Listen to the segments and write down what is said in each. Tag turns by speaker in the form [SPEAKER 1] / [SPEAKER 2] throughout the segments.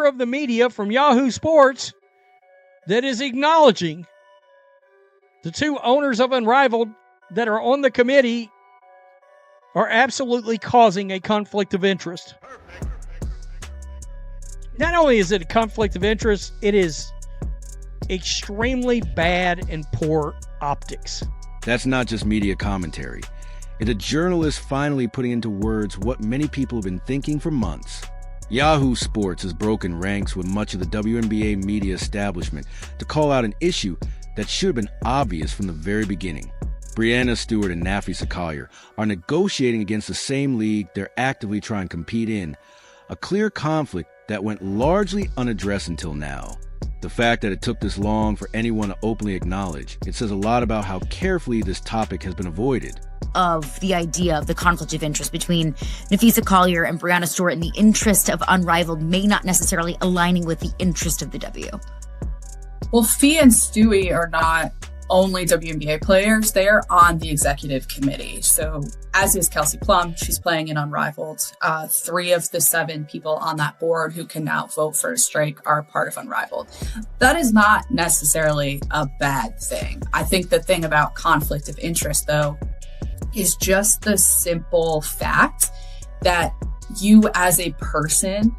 [SPEAKER 1] of the media from Yahoo Sports that is acknowledging the two owners of Unrivaled that are on the committee are absolutely causing a conflict of interest. Not only is it a conflict of interest, it is extremely bad and poor optics.
[SPEAKER 2] That's not just media commentary. It's a journalist finally putting into words what many people have been thinking for months. Yahoo Sports has broken ranks with much of the WNBA media establishment to call out an issue that should have been obvious from the very beginning. Breanna Stewart and Nafisa Collier are negotiating against the same league they're actively trying to compete in, a clear conflict that went largely unaddressed until now. The fact that it took this long for anyone to openly acknowledge, it says a lot about how carefully this topic has been avoided.
[SPEAKER 3] Of the idea of the conflict of interest between Nafisa Collier and Breanna Stewart in the interest of Unrivaled may not necessarily aligning with the interest of the W.
[SPEAKER 4] Well, Fee and Stewie are not only WNBA players, they are on the executive committee. So as is Kelsey Plum, she's playing in Unrivaled. 3 of the 7 people on that board who can now vote for a strike are part of Unrivaled. That is not necessarily a bad thing. I think the thing about conflict of interest, though, is just the simple fact that you as a person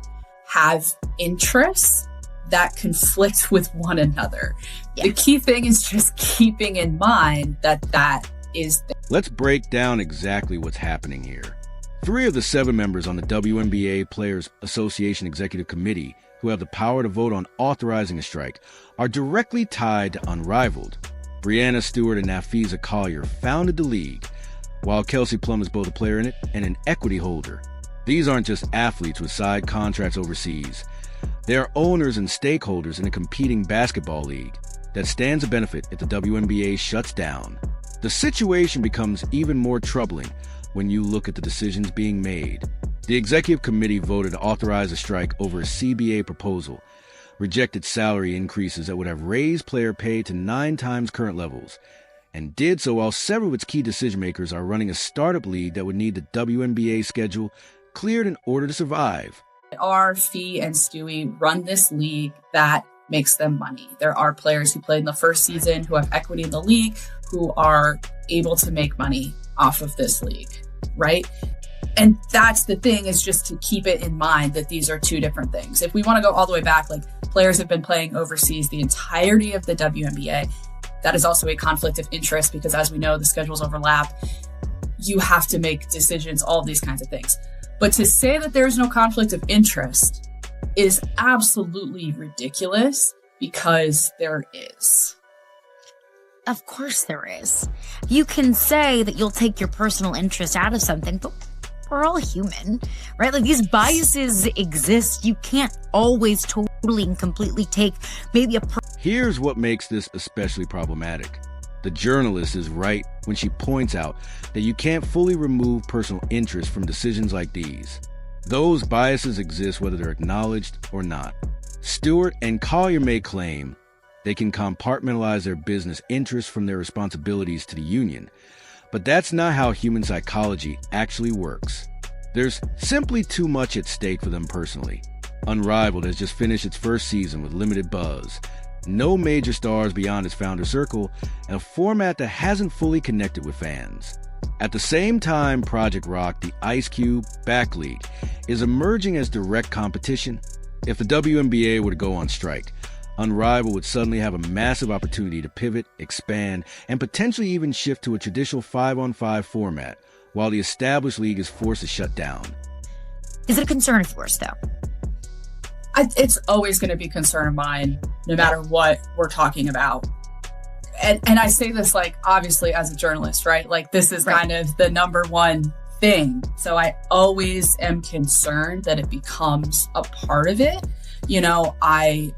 [SPEAKER 4] have interests that conflict with one another. Yeah. The key thing is just keeping in mind that that is
[SPEAKER 2] Let's break down exactly what's happening here. 3 of the 7 members on the WNBA Players Association Executive Committee who have the power to vote on authorizing a strike are directly tied to Unrivaled. Breanna Stewart and Nafisa Collier founded the league, while Kelsey Plum is both a player in it and an equity holder. These aren't just athletes with side contracts overseas. They are owners and stakeholders in a competing basketball league that stands to benefit if the WNBA shuts down. The situation becomes even more troubling when you look at the decisions being made. The executive committee voted to authorize a strike over a CBA proposal, rejected salary increases that would have raised player pay to 9 times current levels, and did so while several of its key decision-makers are running a startup league that would need the WNBA schedule cleared in order to survive.
[SPEAKER 4] Our Fee and Stewie run this league that makes them money. There are players who played in the first season who have equity in the league who are able to make money off of this league, right? And that's the thing, is just to keep it in mind that these are 2 different things. If we want to go all the way back, like players have been playing overseas the entirety of the WNBA. That is also a conflict of interest because, as we know, the schedules overlap. You have to make decisions, all of these kinds of things. But to say that there is no conflict of interest is absolutely ridiculous, because there is.
[SPEAKER 3] Of course there is. You can say that you'll take your personal interest out of something, but we're all human, right? Like, these biases exist. You can't always totally and completely take maybe a...
[SPEAKER 2] Here's what makes this especially problematic. The journalist is right when she points out that you can't fully remove personal interest from decisions like these. Those biases exist whether they're acknowledged or not. Stewart and Collier may claim they can compartmentalize their business interests from their responsibilities to the union, but that's not how human psychology actually works. There's simply too much at stake for them personally. Unrivaled has just finished its first season with limited buzz, no major stars beyond its founder circle, and a format that hasn't fully connected with fans. At the same time, Project Rock, the Ice Cube back league, is emerging as direct competition. If the WNBA were to go on strike, Unrivaled would suddenly have a massive opportunity to pivot, expand, and potentially even shift to a traditional 5-on-5 format, while the established league is forced to shut down.
[SPEAKER 3] Is it a concern of yours, though?
[SPEAKER 4] It's always going to be a concern of mine, no matter what we're talking about. And I say this, like, obviously as a journalist, right? Like, this is kind of the number one thing. So I always am concerned that it becomes a part of it. You know, I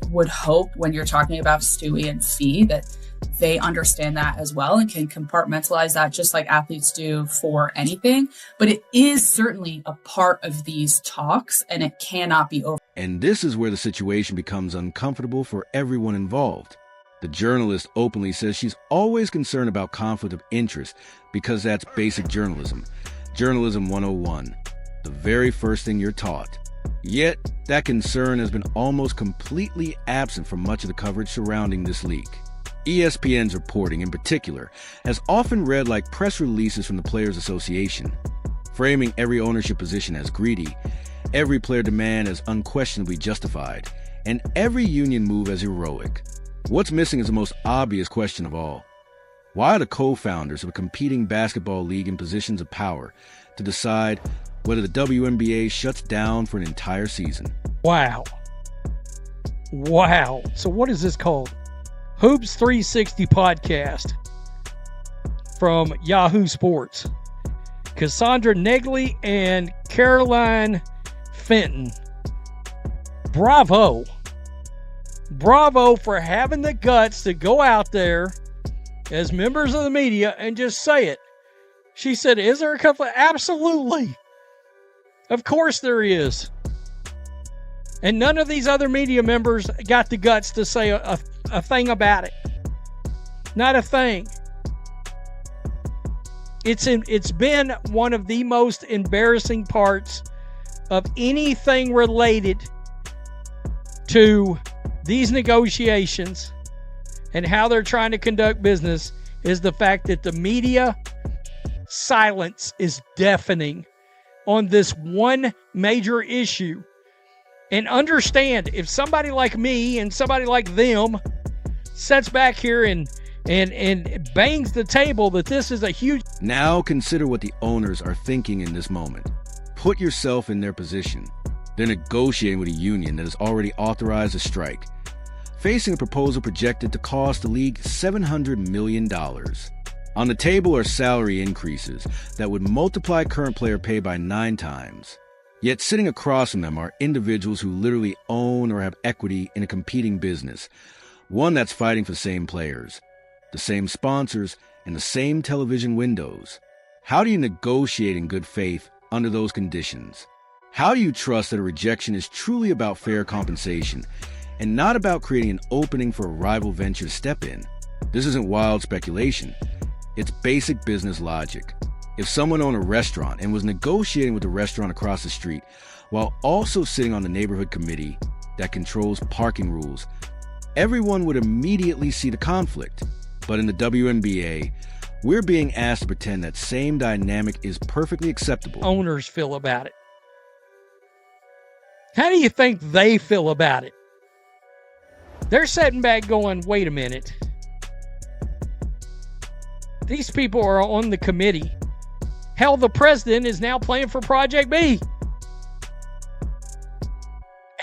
[SPEAKER 4] would hope when you're talking about Stewie and Fee that they understand that as well and can compartmentalize that just like athletes do for anything. But it is certainly a part of these talks, and it cannot be over.
[SPEAKER 2] And this is where the situation becomes uncomfortable for everyone involved. The journalist openly says she's always concerned about conflict of interest because that's basic journalism. Journalism 101, the very first thing you're taught. Yet, that concern has been almost completely absent from much of the coverage surrounding this leak. ESPN's reporting, in particular, has often read like press releases from the Players Association, framing every ownership position as greedy, every player demand as unquestionably justified, and every union move as heroic. What's missing is the most obvious question of all. Why are the co-founders of a competing basketball league in positions of power to decide whether the WNBA shuts down for an entire season?
[SPEAKER 1] Wow. So what is this called? Hoops 360 podcast from Yahoo Sports. Cassandra Negley and Caroline Fenton. Bravo for having the guts to go out there as members of the media and just say it. She said, is there a conflict? Absolutely. Of course there is. And none of these other media members got the guts to say a thing about it. Not a thing. It's been one of the most embarrassing parts of anything related to these negotiations and how they're trying to conduct business is the fact that the media silence is deafening on this one major issue. And understand, if somebody like me and somebody like them sits back here and bangs the table that this is a huge...
[SPEAKER 2] Now consider what the owners are thinking in this moment. Put yourself in their position. They're negotiating with a union that has already authorized a strike, facing a proposal projected to cost the league $700 million. On the table are salary increases that would multiply current player pay by 9 times. Yet sitting across from them are individuals who literally own or have equity in a competing business, one that's fighting for the same players, the same sponsors, and the same television windows. How do you negotiate in good faith under those conditions? How do you trust that a rejection is truly about fair compensation and not about creating an opening for a rival venture to step in? This isn't wild speculation. It's basic business logic. If someone owned a restaurant and was negotiating with the restaurant across the street while also sitting on the neighborhood committee that controls parking rules, everyone would immediately see the conflict. But in the WNBA, we're being asked to pretend that same dynamic is perfectly acceptable.
[SPEAKER 1] Owners feel about it. How do you think they feel about it? They're sitting back going, wait a minute. These people are on the committee. Hell, the president is now playing for Project B.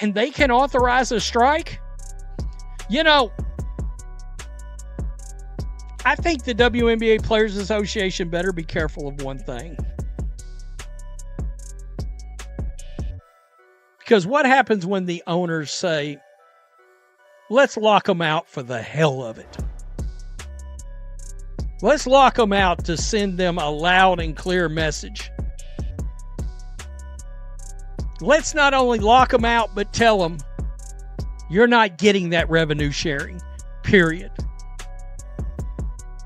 [SPEAKER 1] And they can authorize a strike? You know, I think the WNBA Players Association better be careful of one thing. Because what happens when the owners say, let's lock them out for the hell of it? Let's lock them out to send them a loud and clear message. Let's not only lock them out, but tell them you're not getting that revenue sharing, period.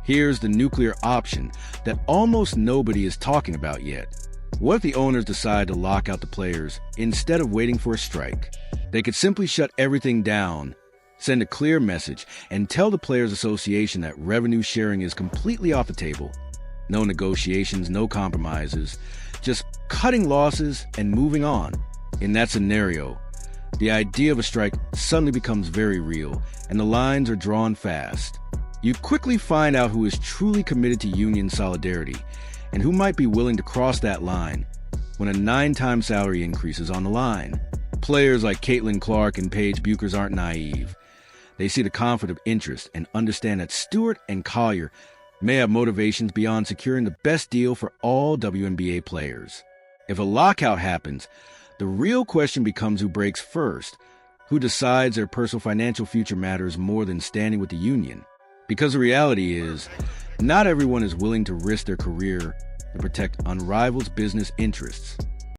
[SPEAKER 2] Here's the nuclear option that almost nobody is talking about yet. What if the owners decide to lock out the players instead of waiting for a strike? They could simply shut everything down, send a clear message, and tell the Players Association that revenue sharing is completely off the table. No negotiations, no compromises, just cutting losses and moving on. In that scenario, the idea of a strike suddenly becomes very real, and the lines are drawn fast. You quickly find out who is truly committed to union solidarity, and who might be willing to cross that line when a 9-time salary increase is on the line. Players like Caitlin Clark and Paige Buchers aren't naive. They see the conflict of interest and understand that Stewart and Collier may have motivations beyond securing the best deal for all WNBA players. If a lockout happens, the real question becomes who breaks first, who decides their personal financial future matters more than standing with the union. Because the reality is, not everyone is willing to risk their career to protect unrivaled business interests.